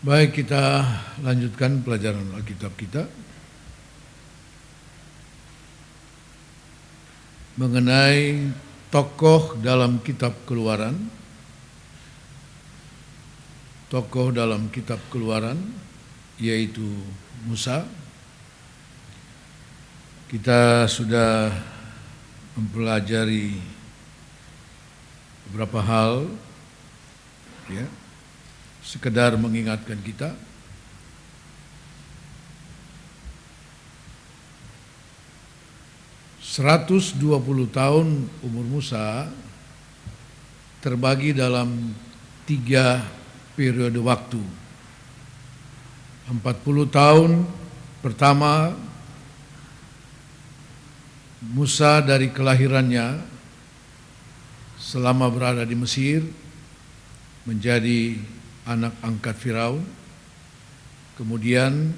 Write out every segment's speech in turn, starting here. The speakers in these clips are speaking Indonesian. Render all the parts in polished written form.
Baik, kita lanjutkan pelajaran Alkitab kita mengenai tokoh dalam kitab Keluaran. Tokoh dalam kitab Keluaran yaitu Musa. Kita sudah mempelajari beberapa hal, ya, sekedar mengingatkan kita. "120 tahun umur Musa terbagi dalam 3 periode waktu. 40 tahun pertama Musa dari kelahirannya selama berada di Mesir menjadi anak angkat Firaun. Kemudian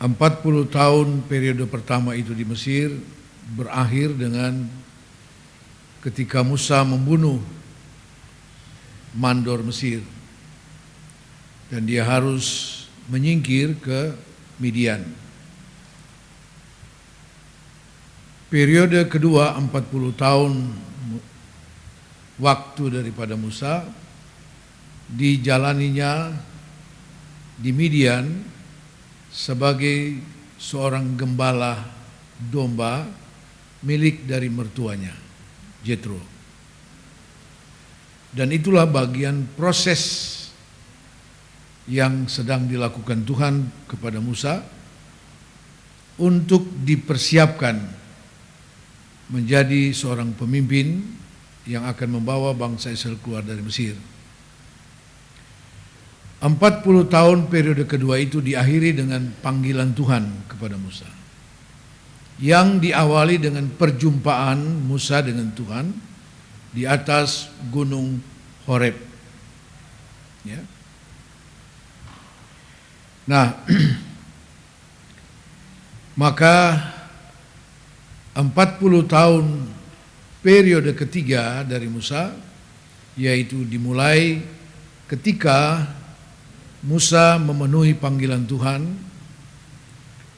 40 tahun periode pertama itu di Mesir berakhir dengan ketika Musa membunuh mandor Mesir dan dia harus menyingkir ke Midian. Periode kedua 40 tahun waktu daripada Musa dijalaninya di Midian sebagai seorang gembala domba milik dari mertuanya, Jethro. Dan itulah bagian proses yang sedang dilakukan Tuhan kepada Musa untuk dipersiapkan menjadi seorang pemimpin yang akan membawa bangsa Israel keluar dari Mesir. 40 tahun periode kedua itu diakhiri dengan panggilan Tuhan kepada Musa, yang diawali dengan perjumpaan Musa dengan Tuhan di atas gunung Horeb. Ya. Nah, maka 40 tahun periode ketiga dari Musa, yaitu dimulai ketika Musa memenuhi panggilan Tuhan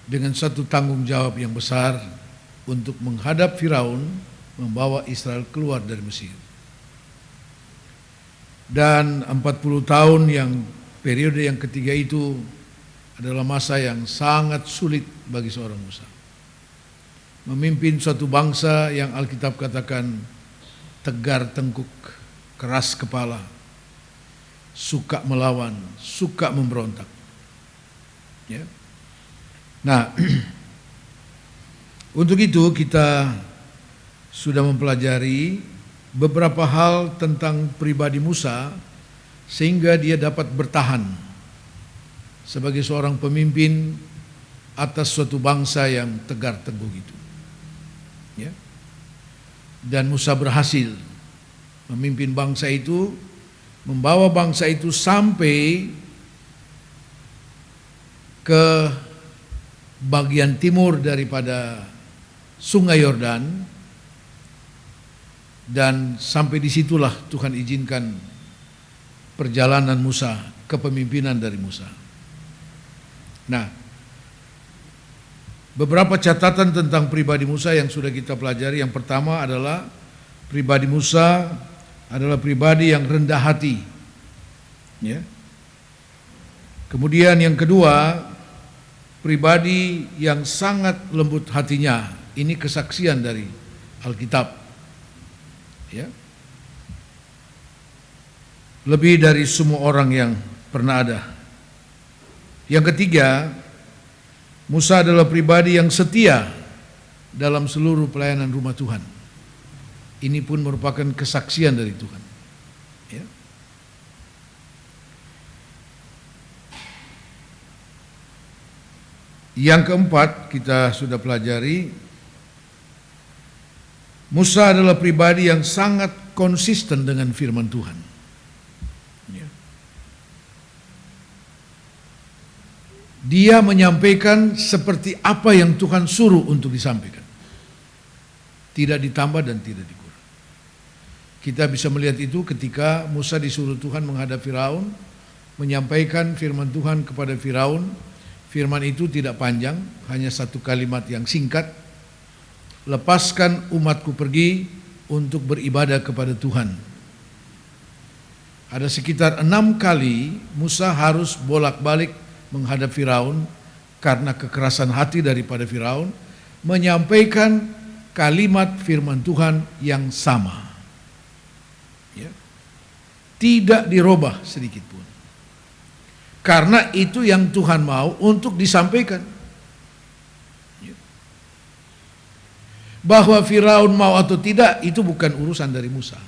dengan satu tanggung jawab yang besar untuk menghadap Firaun, membawa Israel keluar dari Mesir. Dan 40 tahun yang periode yang ketiga itu adalah masa yang sangat sulit bagi seorang Musa. Memimpin suatu bangsa yang Alkitab katakan tegar tengkuk, keras kepala, suka melawan, suka memberontak. Ya. Nah, untuk itu kita sudah mempelajari beberapa hal tentang pribadi Musa sehingga dia dapat bertahan sebagai seorang pemimpin atas suatu bangsa yang tegar tengkuk itu. Ya. Dan Musa berhasil memimpin bangsa itu, membawa bangsa itu sampai ke bagian timur daripada Sungai Yordan, dan sampai disitulah Tuhan izinkan perjalanan Musa, kepemimpinan dari Musa. Nah, beberapa catatan tentang pribadi Musa yang sudah kita pelajari. Yang pertama adalah pribadi Musa adalah pribadi yang rendah hati. Ya. Kemudian yang kedua, pribadi yang sangat lembut hatinya. Ini kesaksian dari Alkitab. Ya. Lebih dari semua orang yang pernah ada. Yang ketiga, Musa adalah pribadi yang setia dalam seluruh pelayanan rumah Tuhan. Ini pun merupakan kesaksian dari Tuhan. Ya. Yang keempat, kita sudah pelajari, Musa adalah pribadi yang sangat konsisten dengan firman Tuhan. Ya. Dia menyampaikan seperti apa yang Tuhan suruh untuk disampaikan. Tidak ditambah dan tidak dikurang. Kita bisa melihat itu ketika Musa disuruh Tuhan menghadap Firaun, menyampaikan firman Tuhan kepada Firaun. Firman itu tidak panjang, hanya satu kalimat yang singkat. Lepaskan umatku pergi untuk beribadah kepada Tuhan. Ada sekitar 6 kali Musa harus bolak-balik menghadap Firaun karena kekerasan hati daripada Firaun, menyampaikan kalimat firman Tuhan yang sama. Ya. Tidak dirubah sedikit pun. Karena itu yang Tuhan mau untuk disampaikan. Ya. Bahwa Firaun mau atau tidak itu bukan urusan dari Musa.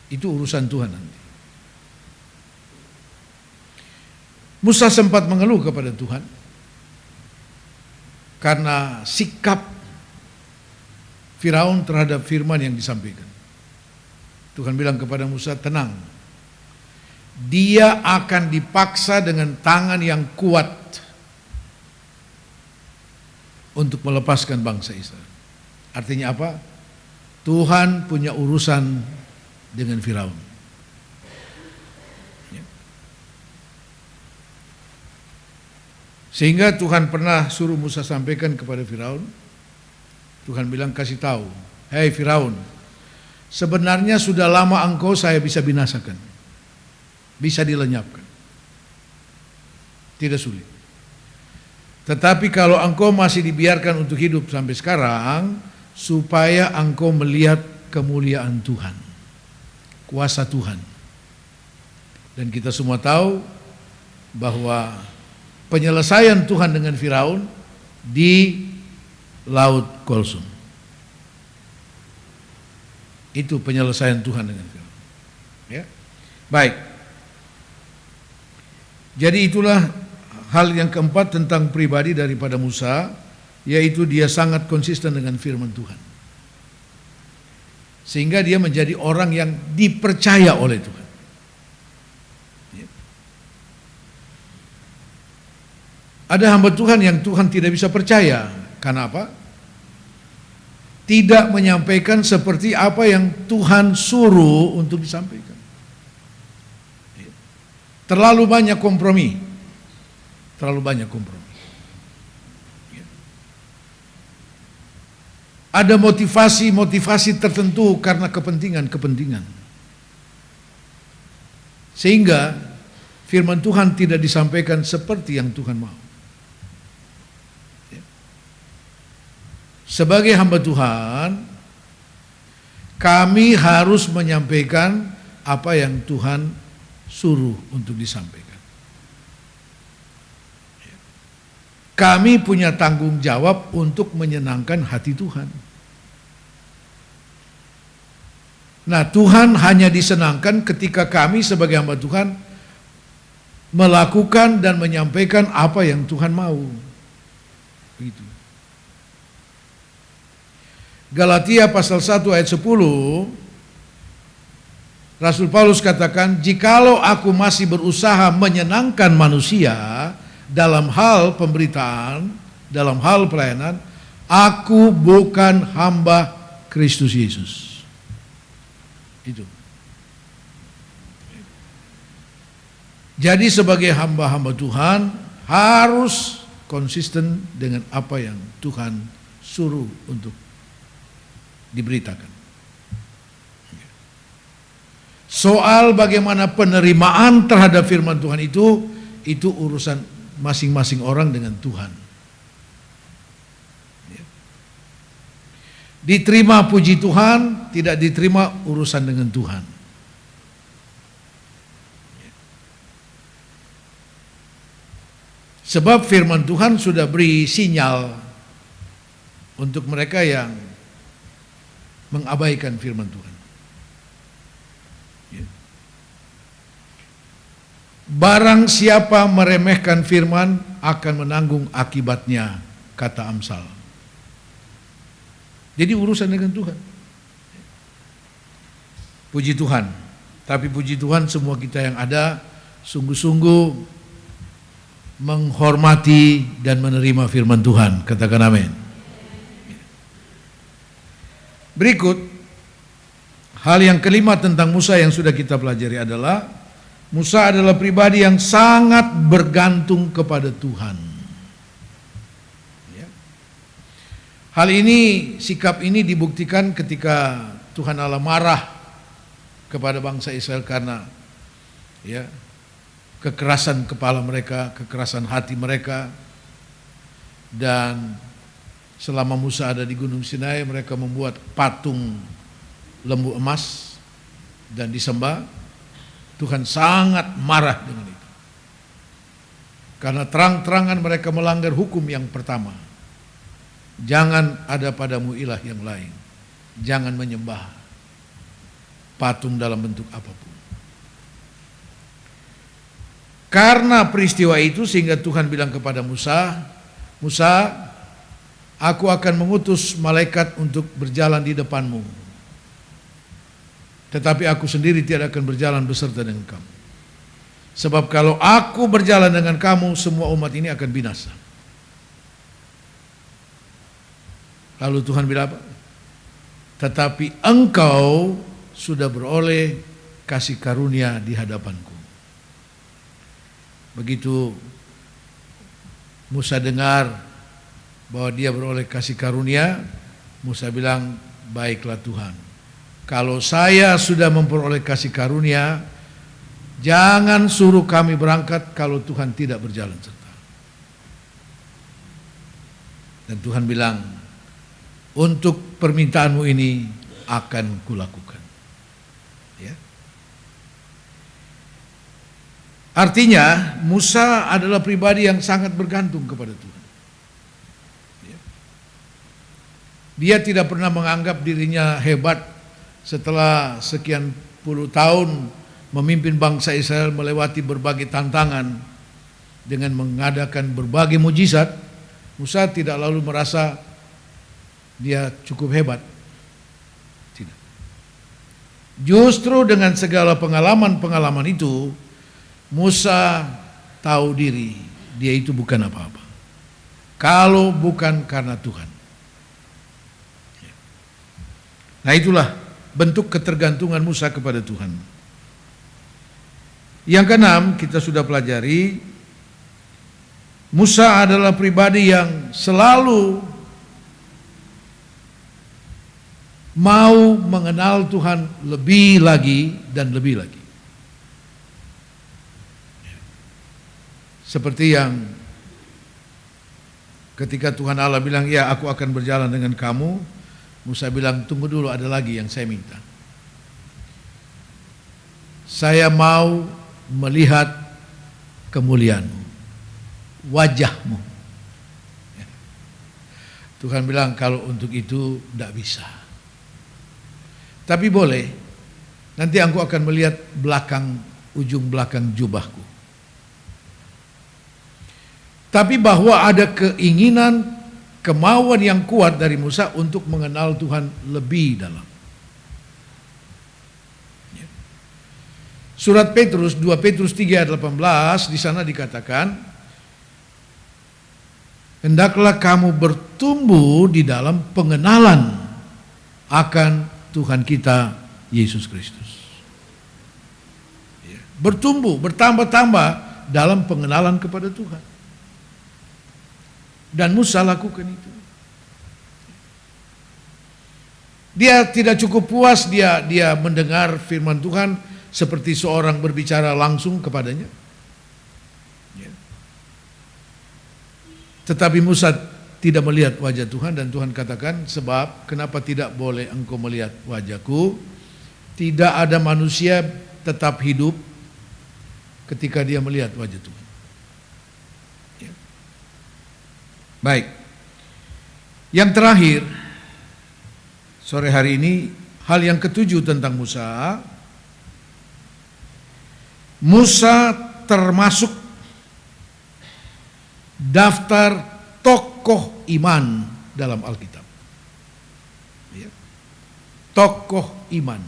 Itu urusan Tuhan nanti. Musa sempat mengeluh kepada Tuhan karena sikap Firaun terhadap firman yang disampaikan. Tuhan bilang kepada Musa, tenang. Dia akan dipaksa dengan tangan yang kuat untuk melepaskan bangsa Israel. Artinya apa? Tuhan punya urusan dengan Firaun. Ya. Sehingga Tuhan pernah suruh Musa sampaikan kepada Firaun. Tuhan bilang, kasih tahu, hei Firaun, sebenarnya sudah lama engkau saya bisa binasakan, bisa dilenyapkan, tidak sulit. Tetapi kalau engkau masih dibiarkan untuk hidup sampai sekarang, supaya engkau melihat kemuliaan Tuhan, kuasa Tuhan. Dan kita semua tahu bahwa penyelesaian Tuhan dengan Firaun di Laut Kulsum. Itu penyelesaian Tuhan dengan Firaun. Ya. Baik. Jadi itulah hal yang keempat tentang pribadi daripada Musa, yaitu dia sangat konsisten dengan firman Tuhan. Sehingga dia menjadi orang yang dipercaya oleh Tuhan. Ya. Ada hamba Tuhan yang Tuhan tidak bisa percaya. Karena apa? Tidak menyampaikan seperti apa yang Tuhan suruh untuk disampaikan. Ya. Terlalu banyak kompromi. Terlalu banyak kompromi. Ya. Ada motivasi-motivasi tertentu karena kepentingan-kepentingan. Sehingga firman Tuhan tidak disampaikan seperti yang Tuhan mau. Ya. Sebagai hamba Tuhan, kami harus menyampaikan apa yang Tuhan suruh untuk disampaikan. Kami punya tanggung jawab untuk menyenangkan hati Tuhan. Nah, Tuhan hanya disenangkan ketika kami sebagai hamba Tuhan melakukan dan menyampaikan apa yang Tuhan mau. Begitu. Galatia pasal 1 ayat 10, Rasul Paulus katakan, jikalau aku masih berusaha menyenangkan manusia dalam hal pemberitaan, dalam hal pelayanan, aku bukan hamba Kristus Yesus. Itu. Jadi sebagai hamba-hamba Tuhan harus konsisten dengan apa yang Tuhan suruh untuk diberitakan. Soal bagaimana penerimaan terhadap firman Tuhan itu urusan masing-masing orang dengan Tuhan. Diterima puji Tuhan, tidak diterima urusan dengan Tuhan. Sebab firman Tuhan sudah beri sinyal untuk mereka yang mengabaikan firman Tuhan. Barang siapa meremehkan firman akan menanggung akibatnya, kata Amsal. Jadi urusan dengan Tuhan. Puji Tuhan. Tapi puji Tuhan semua kita yang ada sungguh-sungguh menghormati dan menerima firman Tuhan. Katakan amin. Berikut hal yang kelima tentang Musa yang sudah kita pelajari adalah Musa adalah pribadi yang sangat bergantung kepada Tuhan. Ya. Hal ini, sikap ini dibuktikan ketika Tuhan Allah marah kepada bangsa Israel karena ya, kekerasan kepala mereka, kekerasan hati mereka. Dan selama Musa ada di Gunung Sinai, mereka membuat patung lembu emas dan disembah. Tuhan sangat marah dengan itu. Karena terang-terangan mereka melanggar hukum yang pertama. Jangan ada padamu ilah yang lain. Jangan menyembah patung dalam bentuk apapun. Karena peristiwa itu sehingga Tuhan bilang kepada Musa, Musa, aku akan mengutus malaikat untuk berjalan di depanmu. Tetapi aku sendiri tidak akan berjalan beserta dengan kamu. Sebab kalau aku berjalan dengan kamu, semua umat ini akan binasa. Lalu Tuhan bilang apa? Tetapi engkau sudah beroleh kasih karunia di hadapanku. Begitu Musa dengar bahwa dia beroleh kasih karunia, Musa bilang, baiklah Tuhan, kalau saya sudah memperoleh kasih karunia, jangan suruh kami berangkat kalau Tuhan tidak berjalan serta. Dan Tuhan bilang, untuk permintaanmu ini akan kulakukan. Ya. Artinya Musa adalah pribadi yang sangat bergantung kepada Tuhan. Ya. Dia tidak pernah menganggap dirinya hebat setelah sekian puluh tahun memimpin bangsa Israel melewati berbagai tantangan dengan mengadakan berbagai mujizat. Musa tidak lalu merasa dia cukup hebat. Tidak. Justru dengan segala pengalaman-pengalaman itu, Musa tahu diri dia itu bukan apa-apa. Kalau bukan karena Tuhan. Nah itulah bentuk ketergantungan Musa kepada Tuhan. Yang keenam, kita sudah pelajari, Musa adalah pribadi yang selalu mau mengenal Tuhan lebih lagi dan lebih lagi. Seperti yang ketika Tuhan Allah bilang, ya aku akan berjalan dengan kamu, Musa bilang, tunggu dulu, ada lagi yang saya minta. Saya mau melihat kemuliaanmu, wajahmu. Tuhan bilang, kalau untuk itu tidak bisa. Tapi boleh, nanti aku akan melihat ujung belakang jubahku. Tapi bahwa ada keinginan, kemauan yang kuat dari Musa untuk mengenal Tuhan lebih dalam. Surat Petrus, 2 Petrus 3 ayat 18, di sana dikatakan, hendaklah kamu bertumbuh di dalam pengenalan akan Tuhan kita Yesus Kristus. Bertumbuh, bertambah-tambah dalam pengenalan kepada Tuhan. Dan Musa lakukan itu. Dia tidak cukup puas dia mendengar firman Tuhan seperti seorang berbicara langsung kepadanya. Tetapi Musa tidak melihat wajah Tuhan, dan Tuhan katakan, sebab kenapa tidak boleh engkau melihat wajahku? Tidak ada manusia tetap hidup ketika dia melihat wajah Tuhan. Baik, yang terakhir sore hari ini, hal yang ketujuh tentang Musa. Musa termasuk daftar tokoh iman dalam Alkitab. Tokoh iman.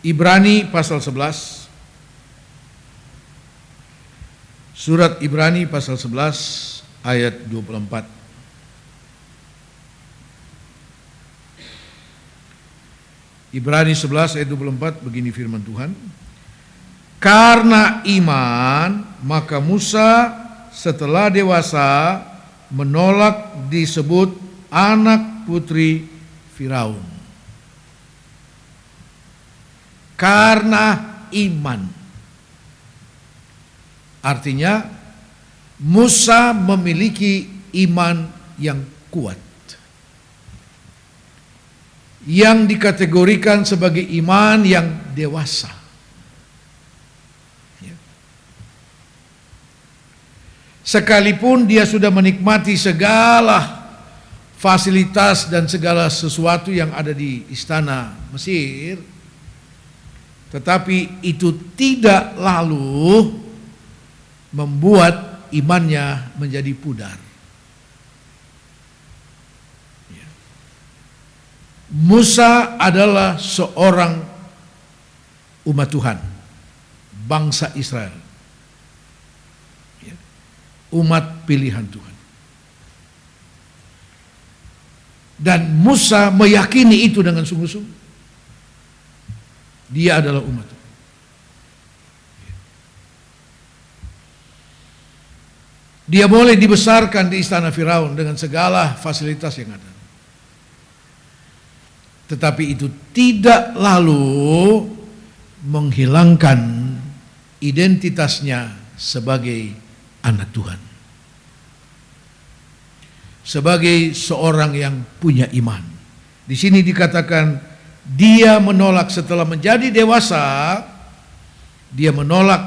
Ibrani pasal 11. Surat Ibrani pasal 11 ayat 24. Ibrani 11 ayat 24 begini firman Tuhan. Karena iman maka Musa setelah dewasa menolak disebut anak putri Firaun. Karena iman. Artinya Musa memiliki iman yang kuat, yang dikategorikan sebagai iman yang dewasa. Sekalipun dia sudah menikmati segala fasilitas dan segala sesuatu yang ada di istana Mesir, tetapi itu tidak lalu membuat imannya menjadi pudar. Musa adalah seorang umat Tuhan, bangsa Israel, umat pilihan Tuhan. Dan Musa meyakini itu dengan sungguh-sungguh. Dia adalah umat Tuhan. Dia boleh dibesarkan di istana Firaun dengan segala fasilitas yang ada. Tetapi itu tidak lalu menghilangkan identitasnya sebagai anak Tuhan. Sebagai seorang yang punya iman. Di sini dikatakan dia menolak setelah menjadi dewasa, dia menolak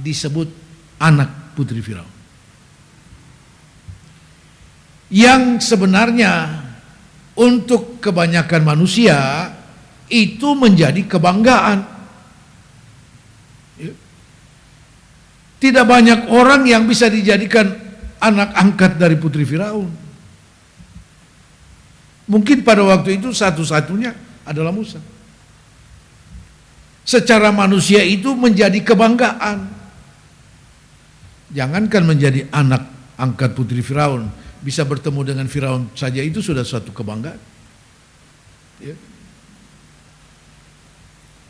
disebut anak putri Firaun. Yang sebenarnya untuk kebanyakan manusia itu menjadi kebanggaan. Tidak banyak orang yang bisa dijadikan anak angkat dari putri Firaun. Mungkin pada waktu itu satu-satunya adalah Musa. Secara manusia itu menjadi kebanggaan. Jangankan menjadi anak angkat putri Firaun, bisa bertemu dengan Firaun saja itu sudah suatu kebanggaan. Ya.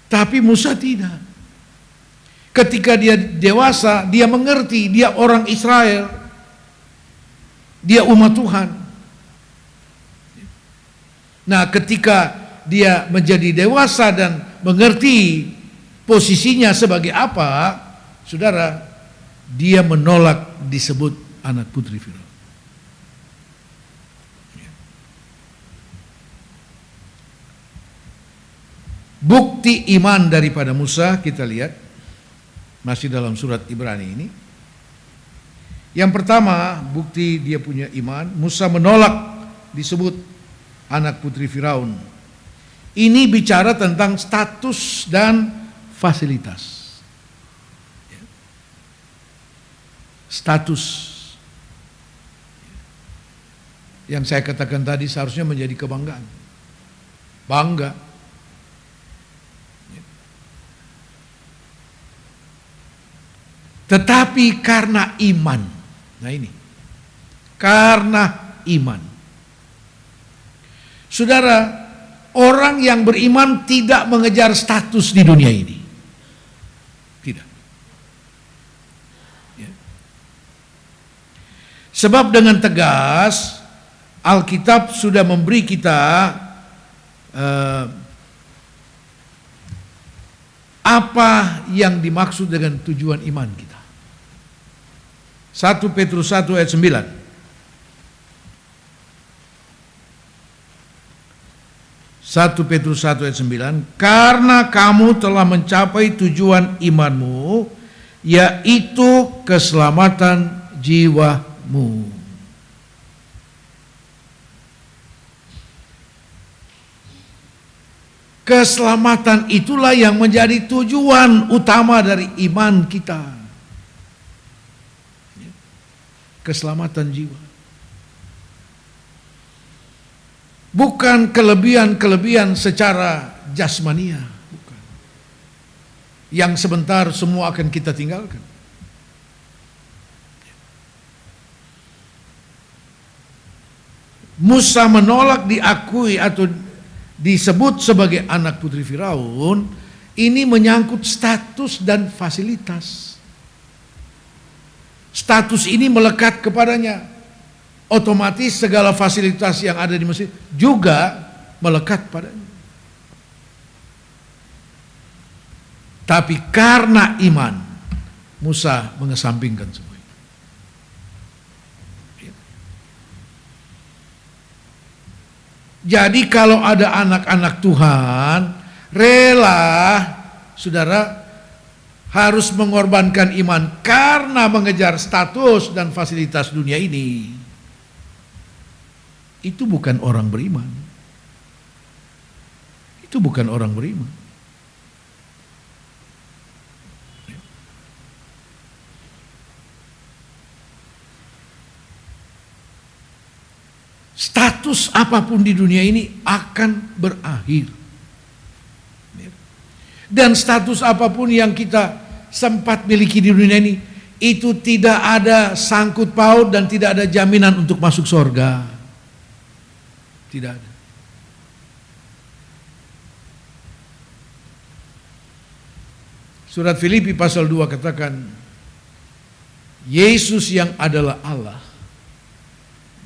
Tapi Musa tidak. Ketika dia dewasa, dia mengerti dia orang Israel, dia umat Tuhan. Nah, ketika dia menjadi dewasa dan mengerti posisinya sebagai apa, saudara, dia menolak disebut anak putri Firaun. Bukti iman daripada Musa kita lihat masih dalam surat Ibrani ini. Yang pertama, bukti dia punya iman, Musa menolak disebut anak putri Firaun. Ini bicara tentang status dan fasilitas. Status yang saya katakan tadi seharusnya menjadi kebanggaan. Bangga. Tetapi karena iman. Nah ini. Karena iman. Saudara, orang yang beriman tidak mengejar status di dunia ini. Tidak. Ya. Sebab dengan tegas Alkitab sudah memberi kita apa yang dimaksud dengan tujuan iman kita. 1 Petrus 1 ayat 9. 1 Petrus 1 ayat 9, karena kamu telah mencapai tujuan imanmu, yaitu keselamatan jiwamu. Keselamatan itulah yang menjadi tujuan utama dari iman kita. Keselamatan jiwa. Bukan kelebihan-kelebihan secara jasmania, bukan. Yang sebentar semua akan kita tinggalkan. Musa menolak diakui atau disebut sebagai anak putri Firaun, ini menyangkut status dan fasilitas. Status ini melekat kepadanya. Otomatis segala fasilitas yang ada di Mesir juga melekat padanya. Tapi karena iman, Musa mengesampingkan semua itu. Jadi kalau ada anak-anak Tuhan rela, saudara, harus mengorbankan iman karena mengejar status dan fasilitas dunia ini, itu bukan orang beriman. Itu bukan orang beriman. Status apapun di dunia ini akan berakhir. Dan status apapun yang kita sempat miliki di dunia ini, itu tidak ada sangkut paut dan tidak ada jaminan untuk masuk surga. Tidak ada. Surat Filipi pasal 2 katakan, Yesus yang adalah Allah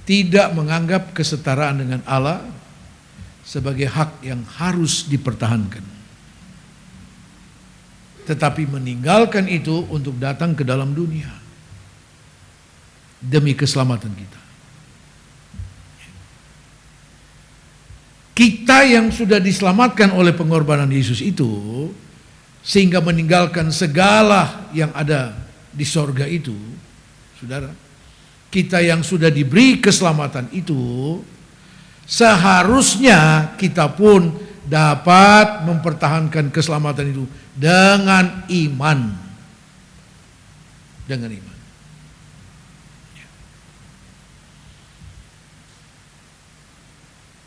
tidak menganggap kesetaraan dengan Allah sebagai hak yang harus dipertahankan, tetapi meninggalkan itu untuk datang ke dalam dunia demi keselamatan kita. Kita yang sudah diselamatkan oleh pengorbanan Yesus itu, sehingga meninggalkan segala yang ada di sorga itu, saudara, kita yang sudah diberi keselamatan itu, seharusnya kita pun dapat mempertahankan keselamatan itu dengan iman. Dengan iman.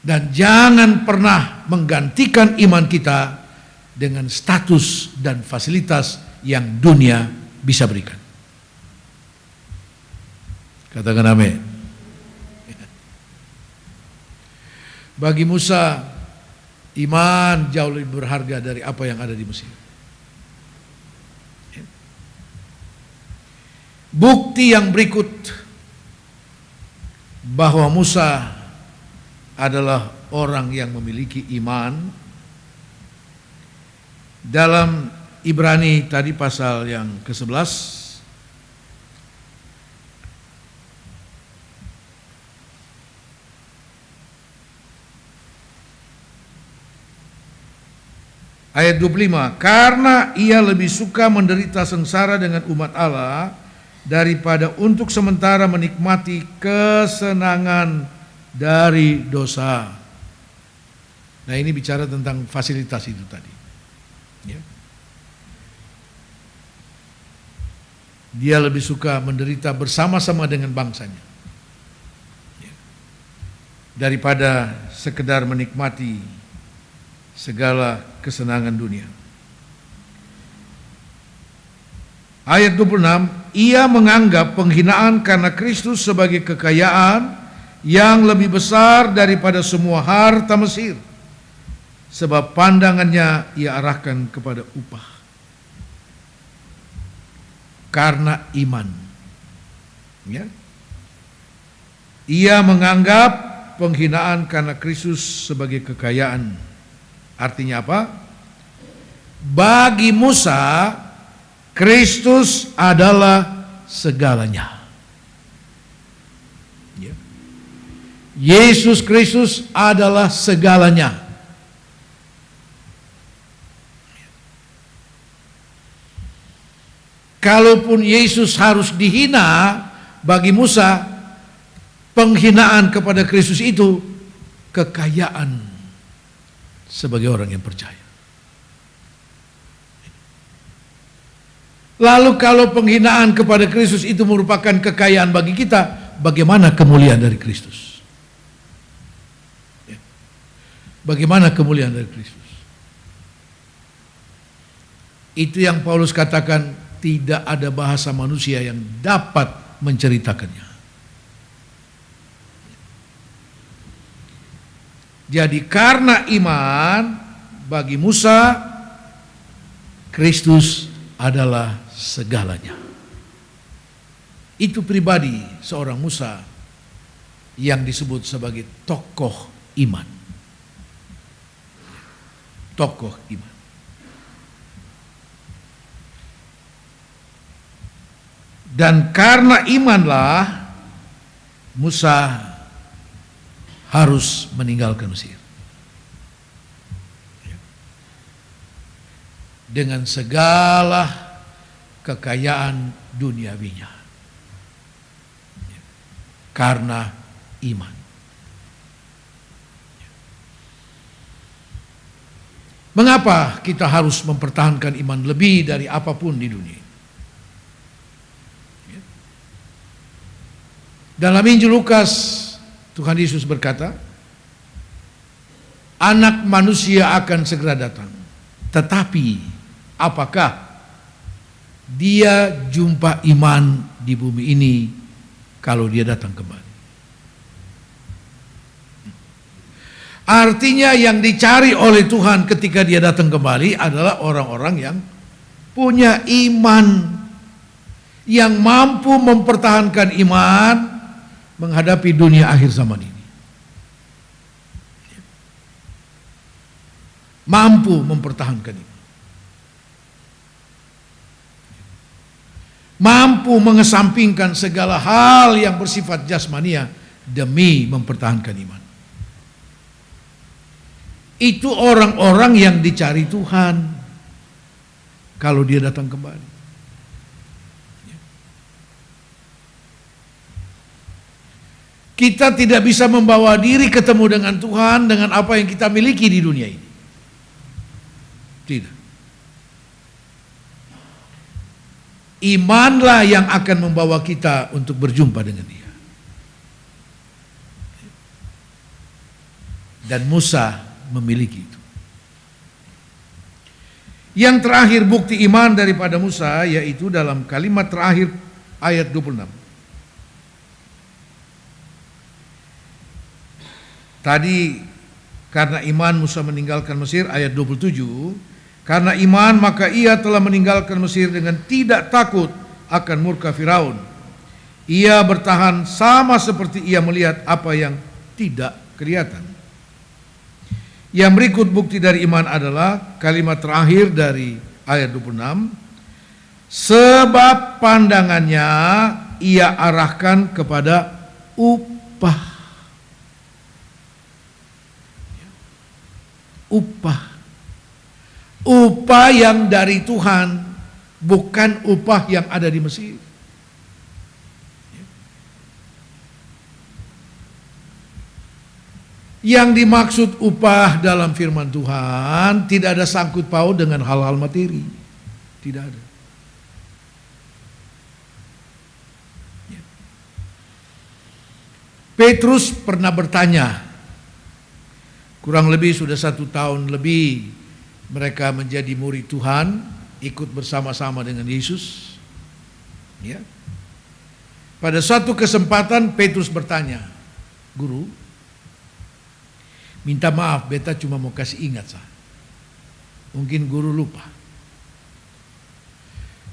Dan jangan pernah menggantikan iman kita dengan status dan fasilitas yang dunia bisa berikan. Katakan amin. Bagi Musa, iman jauh lebih berharga dari apa yang ada di Mesir. Bukti yang berikut bahwa Musa adalah orang yang memiliki iman, dalam Ibrani tadi pasal yang ke-11, ayat 25, karena ia lebih suka menderita sengsara dengan umat Allah daripada untuk sementara menikmati kesenangan dari dosa. Nah, ini bicara tentang fasilitas itu tadi. Ya. Dia lebih suka menderita bersama-sama dengan bangsanya, ya, daripada sekedar menikmati segala kesenangan dunia. Ayat 26, ia menganggap penghinaan karena Kristus sebagai kekayaan yang lebih besar daripada semua harta Mesir, sebab pandangannya ia arahkan kepada upah. Karena iman, ya, ia menganggap penghinaan karena Kristus sebagai kekayaan. Artinya apa? Bagi Musa, Kristus adalah segalanya. Ya. Yesus Kristus adalah segalanya. Kalaupun Yesus harus dihina, bagi Musa, penghinaan kepada Kristus itu kekayaan sebagai orang yang percaya. Lalu kalau penghinaan kepada Kristus itu merupakan kekayaan bagi kita, bagaimana kemuliaan dari Kristus? Bagaimana kemuliaan dari Kristus? Itu yang Paulus katakan, tidak ada bahasa manusia yang dapat menceritakannya. Jadi karena iman bagi Musa, Kristus adalah segalanya. Itu pribadi seorang Musa yang disebut sebagai tokoh iman. Tokoh iman. Dan karena imanlah Musa harus meninggalkan Mesir. Dengan segala kekayaan duniawinya. Karena iman. Mengapa kita harus mempertahankan iman lebih dari apapun di dunia? Dalam Injil Lukas, Tuhan Yesus berkata, Anak manusia akan segera datang. Tetapi, apakah dia jumpa iman di bumi ini kalau dia datang kembali? Artinya yang dicari oleh Tuhan ketika dia datang kembali adalah orang-orang yang punya iman, yang mampu mempertahankan iman menghadapi dunia akhir zaman ini. Mampu mempertahankan iman. Mampu mengesampingkan segala hal yang bersifat jasmania demi mempertahankan iman. Itu orang-orang yang dicari Tuhan kalau dia datang kembali. Kita tidak bisa membawa diri ketemu dengan Tuhan dengan apa yang kita miliki di dunia ini. Tidak. Imanlah yang akan membawa kita untuk berjumpa dengan Dia. Dan Musa memiliki itu. Yang terakhir bukti iman daripada Musa yaitu dalam kalimat terakhir ayat 26. Tadi karena iman Musa meninggalkan Mesir ayat 27. Karena iman maka ia telah meninggalkan Mesir dengan tidak takut akan murka Firaun. Ia bertahan sama seperti ia melihat apa yang tidak kelihatan. Yang berikut bukti dari iman adalah kalimat terakhir dari ayat 26. Sebab pandangannya ia arahkan kepada upah. Upah yang dari Tuhan, bukan upah yang ada di Mesir. Yang dimaksud upah dalam firman Tuhan tidak ada sangkut paut dengan hal-hal materi. Tidak ada. Petrus pernah bertanya, kurang lebih sudah 1 tahun lebih mereka menjadi murid Tuhan, ikut bersama-sama dengan Yesus. Ya. Pada suatu kesempatan Petrus bertanya, Guru, minta maaf, beta cuma mau kasih ingat sah. Mungkin guru lupa.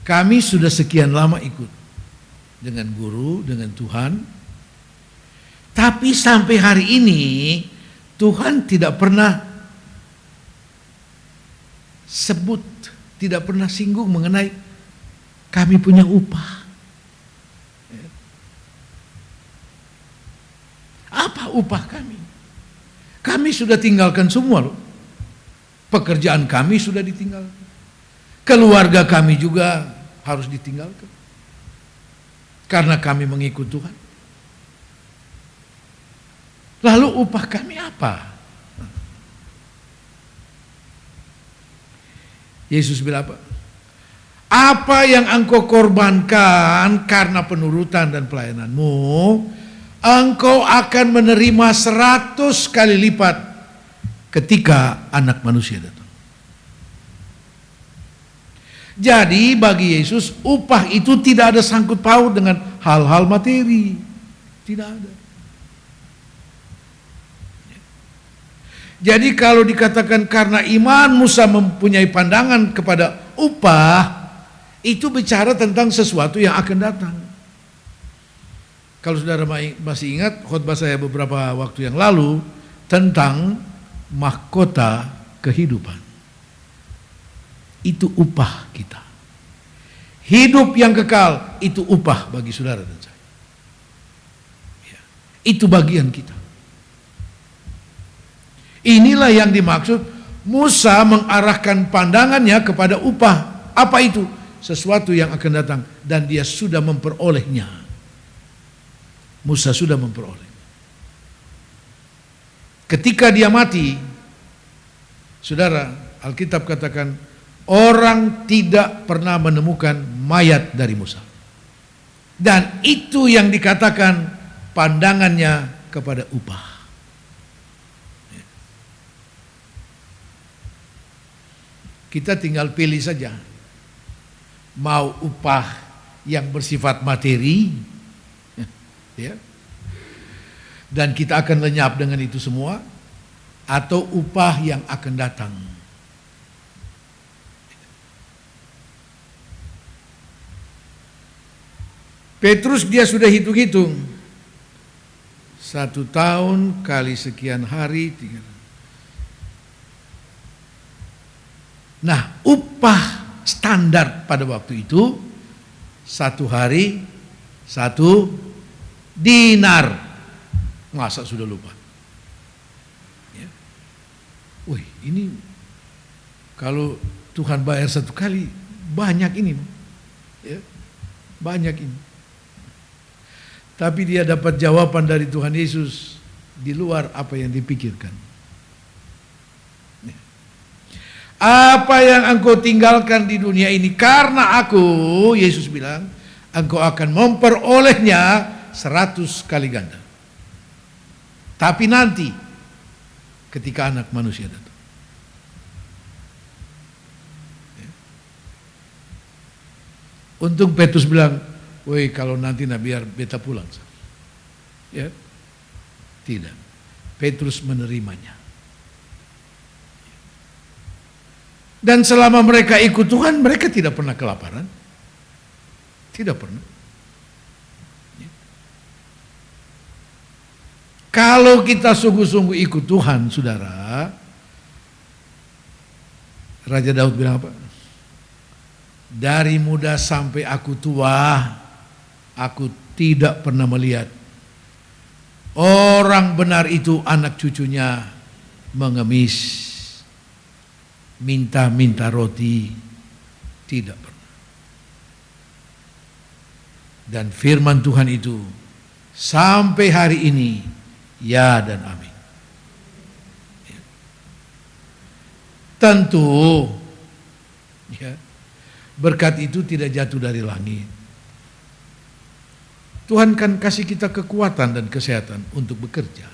Kami sudah sekian lama ikut dengan guru, dengan Tuhan. Tapi sampai hari ini Tuhan tidak pernah sebut, tidak pernah singgung mengenai kami punya upah. Apa upah kami? Kami sudah tinggalkan semua loh. Pekerjaan kami sudah ditinggalkan. Keluarga kami juga harus ditinggalkan. Karena kami mengikut Tuhan. Lalu upah kami apa? Yesus bilang apa? Apa yang engkau korbankan karena penurutan dan pelayananmu, engkau akan menerima 100 kali lipat ketika Anak Manusia datang. Jadi bagi Yesus upah itu tidak ada sangkut paut dengan hal-hal materi. Tidak ada. Jadi kalau dikatakan karena iman Musa mempunyai pandangan kepada upah, itu bicara tentang sesuatu yang akan datang. Kalau saudara masih ingat khotbah saya beberapa waktu yang lalu tentang mahkota kehidupan. Itu upah kita. Hidup yang kekal itu upah bagi saudara dan saya. Ya, itu bagian kita. Inilah yang dimaksud Musa mengarahkan pandangannya kepada upah. Apa itu? Sesuatu yang akan datang dan dia sudah memperolehnya. Musa sudah memperoleh. Ketika dia mati, saudara, Alkitab katakan orang tidak pernah menemukan mayat dari Musa. Dan itu yang dikatakan pandangannya kepada upah. Kita tinggal pilih saja. Mau upah yang bersifat materi, ya, dan kita akan lenyap dengan itu semua, atau upah yang akan datang. Petrus dia sudah hitung-hitung 1 tahun kali sekian hari 3. Nah, upah standar pada waktu itu 1 hari 1 dinar. Masa sudah lupa? Ya. Wih, ini kalau Tuhan bayar 1 kali banyak ini, ya, banyak ini. Tapi dia dapat jawaban dari Tuhan Yesus di luar apa yang dipikirkan. Apa yang engkau tinggalkan di dunia ini karena aku, Yesus bilang, engkau akan memperolehnya 100 kali ganda. Tapi nanti ketika Anak Manusia datang. Untung Petrus bilang, woi kalau nanti biar beta pulang. Ya, tidak. Petrus menerimanya. Dan selama mereka ikut Tuhan, mereka tidak pernah kelaparan. Tidak pernah. Kalau kita sungguh-sungguh ikut Tuhan, saudara, Raja Daud bilang apa? Dari muda sampai aku tua, aku tidak pernah melihat orang benar itu anak cucunya mengemis, minta-minta roti, tidak pernah. Dan firman Tuhan itu sampai hari ini ya dan amin. Ya. Tentu ya, berkat itu tidak jatuh dari langit. Tuhan kan kasih kita kekuatan dan kesehatan untuk bekerja.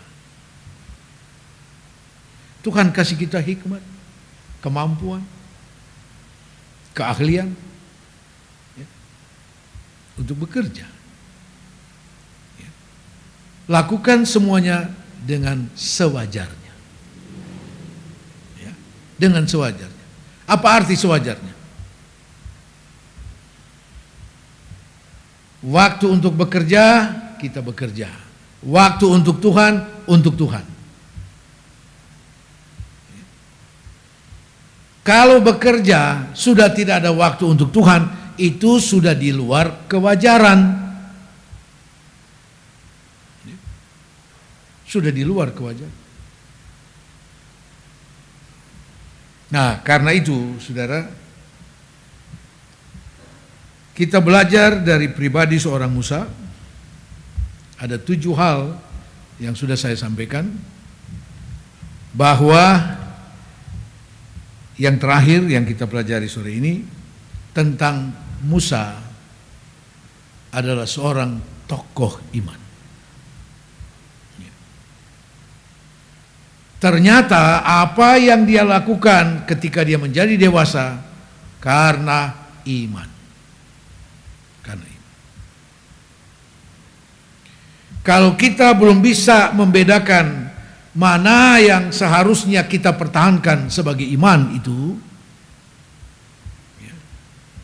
Tuhan kasih kita hikmat, kemampuan, keahlian, ya, untuk bekerja. Ya. Lakukan semuanya dengan sewajarnya. Ya. Dengan sewajarnya. Apa arti sewajarnya? Waktu untuk bekerja, kita bekerja. Waktu untuk Tuhan, untuk Tuhan. Kalau bekerja sudah tidak ada waktu untuk Tuhan, itu sudah di luar kewajaran. Sudah di luar kewajaran. Nah, karena itu, saudara, kita belajar dari pribadi seorang Musa. Ada 7 hal yang sudah saya sampaikan, bahwa yang terakhir yang kita pelajari sore ini tentang Musa adalah seorang tokoh iman. Ternyata apa yang dia lakukan ketika dia menjadi dewasa karena iman. Karena iman. Kalau kita belum bisa membedakan mana yang seharusnya kita pertahankan sebagai iman itu,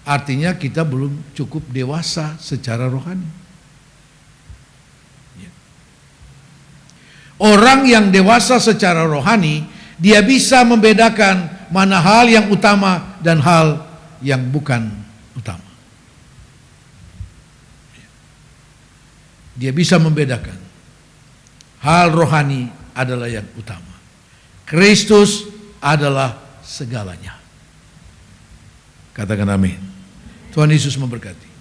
artinya kita belum cukup dewasa secara rohani. Orang yang dewasa secara rohani, dia bisa membedakan mana hal yang utama dan hal yang bukan utama. Dia bisa membedakan. Hal rohani adalah yang utama. Kristus adalah segalanya. Katakan amin. Tuhan Yesus memberkati.